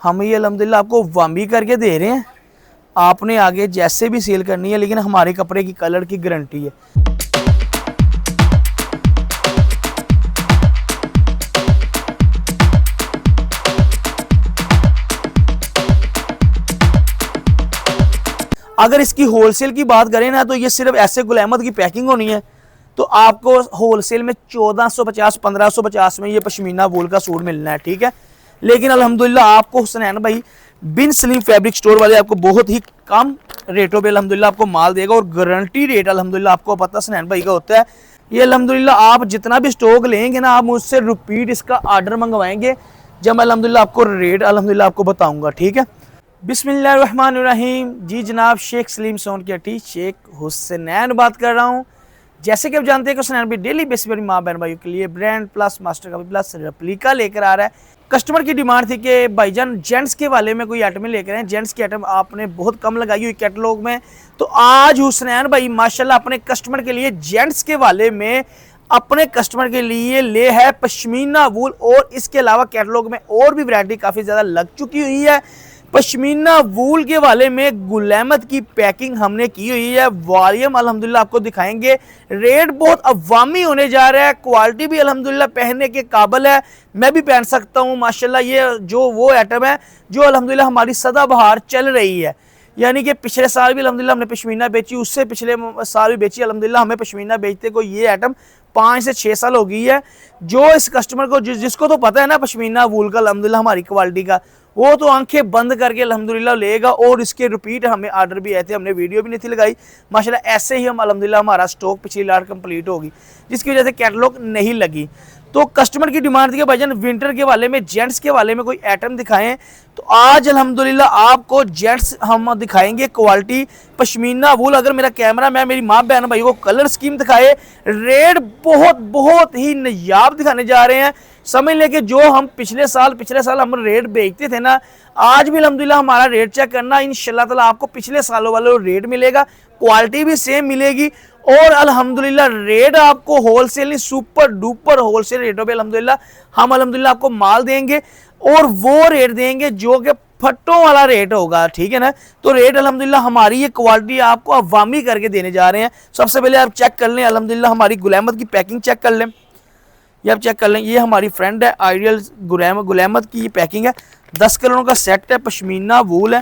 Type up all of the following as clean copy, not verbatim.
हम ये अल्हम्दुलिल्लाह आपको वामी करके दे रहे हैं। आपने आगे जैसे भी सेल करनी है, लेकिन हमारे कपड़े की कलर की गारंटी है। अगर इसकी होलसेल की बात करें ना, तो ये सिर्फ ऐसे गुल अहमद की पैकिंग होनी है तो आपको होलसेल में 1450 1550 में ये पश्मीना वूल का सूट मिलना है, ठीक है। लेकिन अल्हम्दुलिल्लाह आपको हुसनैन भाई बिन सलीम फैब्रिक स्टोर वाले आपको बहुत ही कम रेटों पे अल्हम्दुलिल्लाह आपको माल देगा, और गारंटी रेट अल्हम्दुलिल्लाह आपको पता हुसनैन भाई का होता है। ये अल्हम्दुलिल्लाह आप जितना भी स्टॉक लेंगे ना, आप मुझसे रिपीट इसका ऑर्डर मंगवाएंगे, जब मैं अल्हम्दुलिल्लाह आपको रेट अल्हम्दुलिल्लाह आपको बताऊंगा, ठीक है। बिस्मिल्लाहिर्रहमानिर्रहीम। जी जनाब, शेख सलीम सोन की हट्टी शेख हुसनैन बात कर रहा हूँ। जैसे कि आप जानते हैं कि हुसनैन भाई डेली बेसिस पर माँ बहन भाइयों के लिए brand plus master copy plus replica लेकर आ रहा है। कस्टमर की डिमांड थी कि भाईजान जेंट्स के वाले में कोई आइटम लेकर आए, जेंट्स की आइटम आपने बहुत कम लगाई हुई कैटलॉग में, तो आज हुसनैन भाई माशाल्लाह अपने कस्टमर के लिए जेंट्स के वाले में अपने कस्टमर के लिए ले है पश्मीना वूल, और इसके अलावा कैटलॉग में और भी वैरायटी काफ़ी ज़्यादा लग चुकी हुई है। पश्मीना वूल के वाले में गुल अहमद की पैकिंग हमने की हुई है। वॉल्यूम अल्हम्दुलिल्लाह आपको दिखाएंगे, रेट बहुत अवामी होने जा रहा है, क्वालिटी भी अल्हम्दुलिल्लाह पहनने के काबिल है, मैं भी पहन सकता हूँ माशाल्लाह। ये जो वो आइटम है जो अल्हम्दुलिल्लाह हमारी सदाबहार चल रही है, यानी कि पिछले साल भी अल्हम्दुलिल्लाह हमने पश्मीना बेची, उससे पिछले साल भी बेची अल्हम्दुलिल्लाह। हमें पश्मीना बेचते को ये आइटम 5 से 6 साल हो गई है। जो इस कस्टमर को जिसको तो पता है ना पश्मीना वूल का अल्हम्दुलिल्लाह हमारी क्वालिटी का, वो तो आंखें बंद करके अल्हम्दुलिल्लाह लेगा। और इसके रिपीट हमें आर्डर भी आए थे, हमने वीडियो भी नहीं थी लगाई माशाल्लाह। ऐसे ही हम अल्हम्दुलिल्लाह हमारा स्टॉक पिछली लाट कंप्लीट होगी, जिसकी वजह से कैटलॉग नहीं लगी। तो कस्टमर की डिमांड थी कि भाईजान विंटर के वाले में, जेंट्स के वाले में कोई आइटम दिखाएं, तो आज अल्हम्दुलिल्लाह आपको जेंट्स हम दिखाएंगे क्वालिटी पश्मीना वूल। अगर मेरा कैमरा मैन मेरी माँ बहन भाई को कलर स्कीम दिखाए, रेट बहुत ही नायाब दिखाने जा रहे हैं। समझ लें कि जो हम पिछले साल हम रेट बेचते थे ना, आज भी अल्हम्दुलिल्लाह हमारा रेट चेक करना, इंशाल्लाह ताला आपको पिछले सालों वाला रेट मिलेगा, क्वालिटी भी सेम मिलेगी, और अल्हम्दुलिल्लाह रेट आपको होलसेल नहीं सुपर डुपर होलसेल रेटों पे अल्हम्दुलिल्लाह हम अल्हम्दुलिल्लाह आपको माल देंगे, और वो रेट देंगे जो कि फट्टों वाला रेट होगा, ठीक है ना। तो रेट अल्हम्दुलिल्लाह हमारी ये क्वालिटी आपको अवामी करके देने जा रहे हैं। सबसे पहले आप चेक कर लें अल्हम्दुलिल्लाह हमारी गुल अहमद की पैकिंग चेक कर लें, ये आप चेक कर लें। ये हमारी फ्रेंड है आइडियल गुल अहमद की ये पैकिंग है, 10 कलरों का सेट है, पश्मीना वूल है,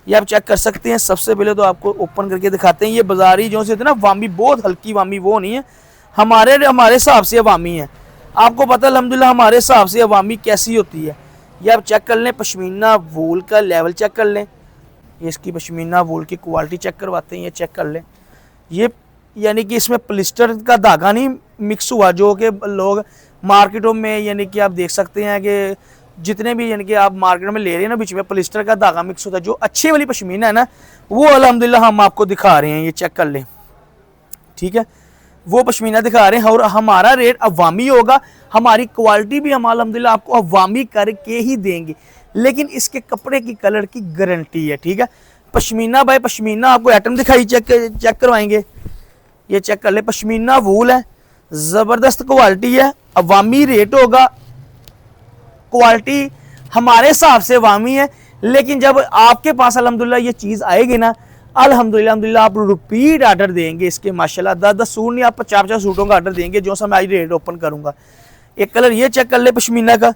ये आप चेक कर सकते हैं। सबसे पहले तो आपको ओपन करके दिखाते हैं। ये बाजारी जो से होती है ना वामी, बहुत हल्की वामी वो नहीं है, हमारे हिसाब से वामी है। आपको पता है अल्हम्दुलिल्लाह हमारे हिसाब से वामी कैसी होती है। ये आप चेक कर लें, पश्मीना वूल का लेवल चेक कर लें, ये इसकी पश्मीना वूल की क्वालिटी चेक करवाते हैं, ये चेक कर लें। ये यानी कि इसमें पॉलिस्टर का धागा नहीं मिक्स हुआ, जो कि लोग मार्केटों में यानी कि आप देख सकते हैं कि जितने भी यानी कि आप मार्केट में ले रहे हैं ना, बीच में पॉलिस्टर का धागा मिक्स होता है। जो अच्छी वाली पश्मीना है ना, वो अल्हम्दुलिल्लाह हम आपको दिखा रहे हैं, ये चेक कर लें, ठीक है। वो पश्मीना दिखा रहे हैं, और हमारा रेट अवामी होगा, हमारी क्वालिटी भी हम अल्हम्दुलिल्लाह आपको अवामी करके ही देंगे, लेकिन इसके कपड़े की कलर की गारंटी है, ठीक है। पश्मीना बाय पश्मीना आपको आइटम दिखाई चेक करवाएंगे, ये चेक कर ले, पश्मीना वूल है, ज़बरदस्त क्वालिटी है, अवामी रेट होगा, क्वालिटी हमारे हिसाब से अवामी है। लेकिन जब आपके पास अल्हम्दुलिल्लाह ये चीज़ आएगी ना, अल्हम्दुलिल्लाह आप रिपीट आर्डर देंगे इसके माशाल्लाह। 10 सूट नहीं, आप 50 सूटों का आर्डर देंगे, जो सा मैं आज रेट ओपन करूंगा। एक कलर ये चेक कर ले पश्मीना का,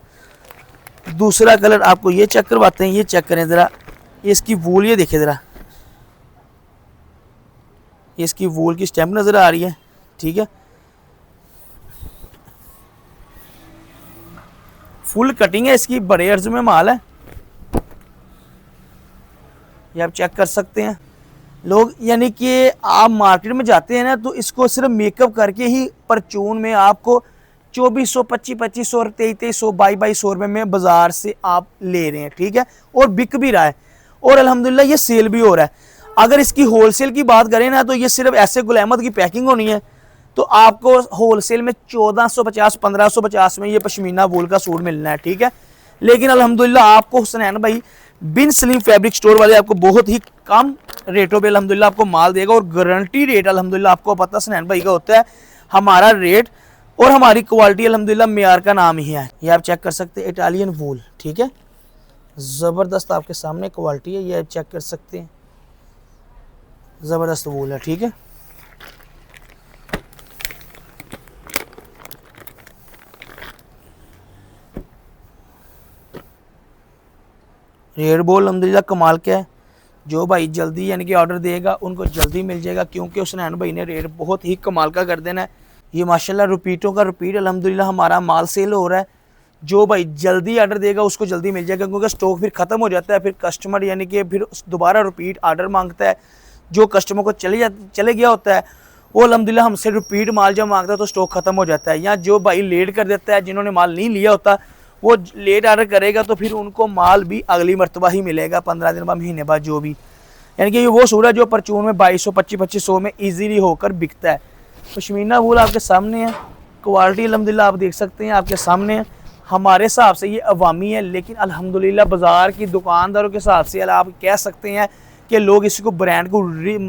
दूसरा कलर आपको ये चेक करवाते हैं, ये चेक करें ज़रा, ये इसकी वूल ये देखें ज़रा, ये इसकी वूल की स्टैम्प नज़र आ रही है, ठीक है। फुल कटिंग है इसकी, बड़े अर्ज में माल है, ये आप चेक कर सकते हैं। लोग यानी कि आप मार्केट में जाते हैं ना, तो इसको सिर्फ मेकअप करके ही परचून में आपको 2400 2500 2300 2200 रुपये में बाजार से आप ले रहे हैं, ठीक है, और बिक भी रहा है, और अल्हम्दुलिल्लाह ये सेल भी हो रहा है। अगर इसकी होलसेल की बात करें ना, तो ये सिर्फ ऐसे गुल अहमद की पैकिंग होनी है, तो आपको होलसेल में 1450 1550 में ये पश्मीना वूल का सूट मिलना है, ठीक है। लेकिन अल्हम्दुलिल्लाह आपको हुसनैन भाई बिन सलीम फैब्रिक स्टोर वाले आपको बहुत ही कम रेटों पे अल्हम्दुलिल्लाह आपको माल देगा, और गारंटी रेट अल्हम्दुलिल्लाह आपको पता हुसनैन भाई का होता है। हमारा रेट और हमारी क्वालिटी अल्हम्दुलिल्लाह मेयार का नाम ही है। ये आप चेक कर सकते हैं, इटालियन वूल, ठीक है, ज़बरदस्त आपके सामने क्वालिटी है, ये आप चेक कर सकते हैं, ज़बरदस्त वूल है। ठीक है, रेड बॉल अल्हम्दुलिल्लाह कमाल का है। जो भाई जल्दी यानी कि ऑर्डर देगा उनको जल्दी मिल जाएगा, क्योंकि हुसनैन भाई ने रेट बहुत ही कमाल का कर देना है। ये माशाल्लाह रिपीटों का रिपीट अल्हम्दुलिल्लाह हमारा माल सेल हो रहा है। जो भाई जल्दी ऑर्डर देगा उसको जल्दी मिल जाएगा, क्योंकि स्टॉक फिर ख़त्म हो जाता है, फिर कस्टमर यानी कि फिर दोबारा रिपीट ऑर्डर मांगता है। जो कस्टमर को चले गया होता है वो अल्हम्दुलिल्लाह हमसे रिपीट माल जब मांगता है तो स्टॉक ख़त्म हो जाता है। या जो भाई लेट कर देता है, जिन्होंने माल नहीं लिया होता, वो लेट ऑर्डर करेगा तो फिर उनको माल भी अगली मरतबा ही मिलेगा, 15 दिन बाद, महीने बाद, जो भी। यानी कि ये वो सूट है जो परचून में 2200 2500 में ईजीली होकर बिकता है। पश्मीना वूल आपके सामने है, क्वालिटी अल्हम्दुलिल्लाह आप देख सकते हैं आपके सामने है। हमारे हिसाब से ये अवामी है, लेकिन अल्हम्दुलिल्लाह बाज़ार की दुकानदारों के हिसाब से आप कह सकते हैं कि लोग इसको ब्रांड को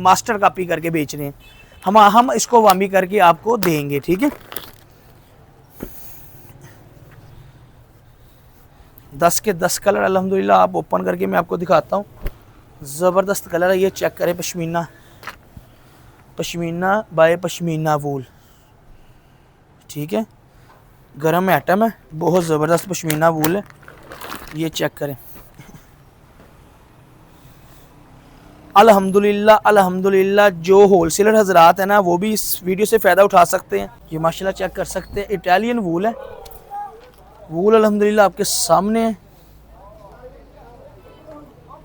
मास्टर कॉपी करके बेच रहे हैं। हम इसको अवामी करके आपको देंगे। ठीक है, 10 के 10 कलर अल्हम्दुलिल्लाह आप ओपन करके मैं आपको दिखाता हूँ। ज़बरदस्त कलर है, ये चेक करें, पश्मीना, पश्मीना बाय पश्मीना वूल। ठीक है, गर्म आइटम है, बहुत ज़बरदस्त पश्मीना वूल है, ये चेक करें। अल्हम्दुलिल्लाह अल्हम्दुलिल्लाह जो होलसेलर हजरात है ना वो भी इस वीडियो से फ़ायदा उठा सकते हैं। ये माशाल्लाह चेक कर सकते हैं, इटालियन वूल है, वूल अल्हम्दुलिल्लाह आपके सामने है।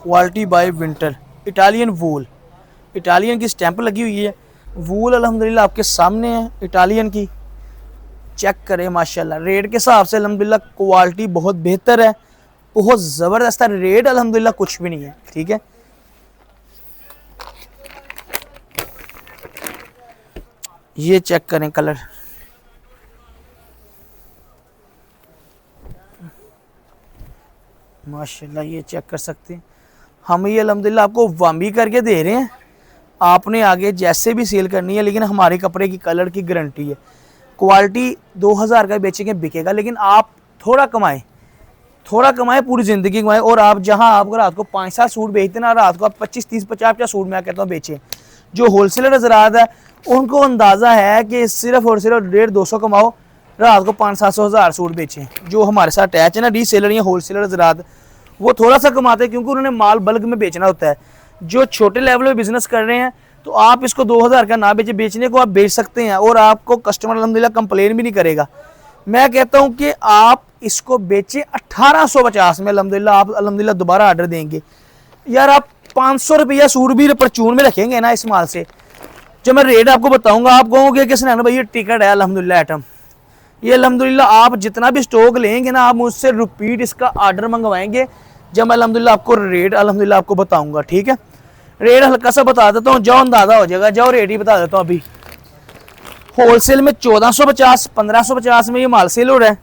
क्वालिटी बाय विंटर, इटालियन वूल, इटालियन की स्टैंप लगी हुई है। वूल अल्हम्दुलिल्लाह आपके सामने है इटालियन की, चेक करें माशाल्लाह। रेट के हिसाब से अल्हम्दुलिल्लाह क्वालिटी बहुत बेहतर है, बहुत ज़बरदस्त है। रेट अल्हम्दुलिल्लाह कुछ भी नहीं है। ठीक है, ये चेक करें कलर, माशाल्लाह ये चेक कर सकते हैं। हम ये अल्हम्दुलिल्लाह आपको वामी करके दे रहे हैं, आपने आगे जैसे भी सेल करनी है, लेकिन हमारे कपड़े की कलर की गारंटी है। क्वालिटी 2000 का बेचेंगे बिकेगा, लेकिन आप थोड़ा कमाएं पूरी ज़िंदगी कमाएं। और आप जहां आप रात को 5-7 सूट बेचते ना, रात को आप 25 30 50 सूट मैं कहता हूँ बेचें। जो होलसेलर हज़रात है उनको अंदाज़ा है कि सिर्फ और सिर्फ 150-200 कमाओ, रात को 500-700 हज़ार सूट बेचें। जो हमारे साथ अटैच है ना रीसेलर या होलसेलर हज़रात, वो थोड़ा सा कमाते हैं, क्योंकि उन्होंने माल बल्क में बेचना होता है। जो छोटे लेवल पे बिजनेस कर रहे हैं तो आप इसको 2000 का ना बेचे, बेचने को आप बेच सकते हैं, और आपको कस्टमर अल्हम्दुलिल्लाह कंप्लेन भी नहीं करेगा। मैं कहता हूं कि आप इसको बेचें 1850 में, अल्हम्दुलिल्लाह आप अल्हम्दुलिल्लाह दोबारा ऑर्डर देंगे। यार आप 500 रुपया सूट भी परचून में रखेंगे ना इस माल से, जब मैं रेट आपको बताऊंगा आप कहोगे कि सुनैन भाई ये टिकट है अल्हम्दुलिल्लाह आइटम। ये अल्हम्दुलिल्लाह आप जितना भी स्टॉक लेंगे ना, आप मुझसे रिपीट इसका ऑर्डर मंगवाएंगे, जब मैं अल्हम्दुलिल्लाह आपको रेट अल्हम्दुलिल्लाह आपको बताऊंगा। ठीक है, रेट हल्का सा बता देता हूँ, जाओ अंदाजा हो जाएगा, जाओ रेट ही बता देता हूँ। अभी होलसेल में 1450 1550 में ये माल सेल हो रहा है।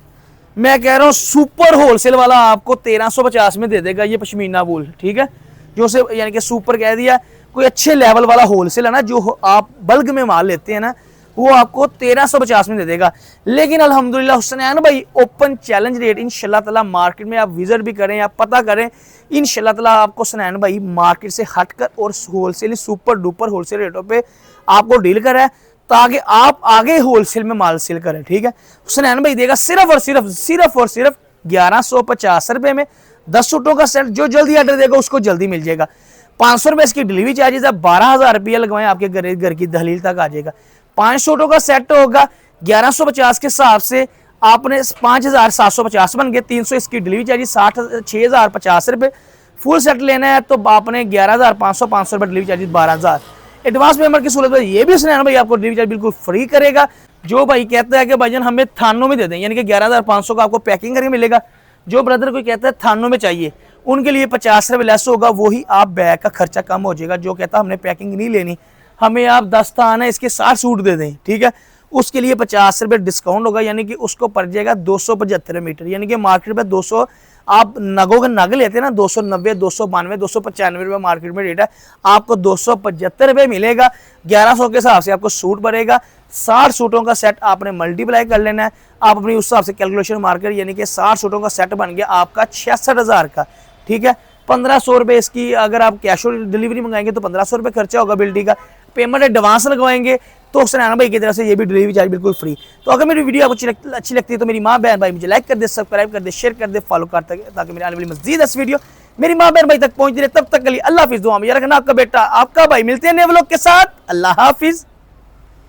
मैं कह रहा हूँ सुपर होलसेल वाला आपको 1350 में दे देगा ये पश्मीना वूल। ठीक है, जो से यानी कि सुपर कह दिया, कोई अच्छे लेवल वाला होलसेल है ना, जो आप बल्क में माल लेते हैं ना, वो आपको 1350 में दे देगा। लेकिन अल्हम्दुलिल्लाह हुसैन भाई ओपन चैलेंज रेट इंशाल्लाह ताला, मार्केट में आप विजिट भी करें या पता करें, इंशाल्लाह ताला आपको हुसैन भाई मार्केट से हटकर और होलसेल सुपर डुपर होलसेल रेटों पे आपको डील करें, ताकि आप आगे होलसेल में माल सेल करें। ठीक है, हुसैन भाई देगा सिर्फ और सिर्फ 1150 रुपये में 10 सूटों का सेट। जो जल्दी ऑर्डर देगा उसको जल्दी मिल जाएगा। 500 रुपये इसकी डिलीवरी चार्जेस है, 12,000 रुपया लगवाएं आपके घर की दहलील तक आ जाएगा। 5 सूटों का सेट होगा 1150 के हिसाब से, आपने 5750 बन गए। 300 इसकी डिलीवरी चार्जेस, 6050 रुपये। फुल सेट लेना है तो आपने 11,500 500 रुपये डिलीवरी चार्जेस, 12,000। एडवांस पेमेंट की सहूलत ये भी सुनैन भाई आपको डिलीवरी चार्ज बिल्कुल फ्री करेगा। जो भाई कहता है कि भाईजान हमें थानों में दे दें, यानी कि 11,500 का आपको पैकिंग करके मिलेगा। जो ब्रदर कोई कहता है थानों में चाहिए, उनके लिए 50 रुपये लेस होगा, वही आप बैग का खर्चा कम हो जाएगा। जो कहता है हमने पैकिंग नहीं लेनी, हमें आप 10 थान है इसके 60 सूट दे दें, ठीक है, उसके लिए 50 रुपये डिस्काउंट होगा, यानी कि उसको पड़ जाएगा 275 मीटर। यानी कि मार्केट में 200 आप नगों के नग लेते हैं ना, 290 292 295 रुपये मार्केट में रेट है, आपको 275 रुपये मिलेगा। 1100 के हिसाब से आपको सूट पड़ेगा। 60 सूटों का सेट आपने मल्टीप्लाई कर लेना है, आप अपनी उस हिसाब से कैलकुलेशन मार्कर, यानी कि 60 सूटों का सेट बन गया आपका 66,000 का। ठीक है। 1500 रुपये इसकी, अगर आप कैश ऑन डिलीवरी मंगाएंगे तो 1500 रुपये खर्चा होगा बिल्टी का। पेमेंट एडवांस लगवाएंगे तो हुसैन भाई की तरफ से ये भी डिलीवरी चार्ज बिल्कुल फ्री। तो अगर मेरी वीडियो आपको अच्छी लगती है तो मेरी माँ बहन भाई मुझे लाइक कर दे, सब्सक्राइब कर दे, शेयर कर दे, फॉलो कर दे, ताकि मेरी आने वाली मज़ीद इस वीडियो मेरी माँ बहन भाई तक पहुंच रहे। तब तक के लिए अल्लाह हाफिज़, दुआ में याद रखना। आपका बेटा आपका भाई, मिलते हैं नए व्लॉग के साथ। अल्लाह हाफिज़।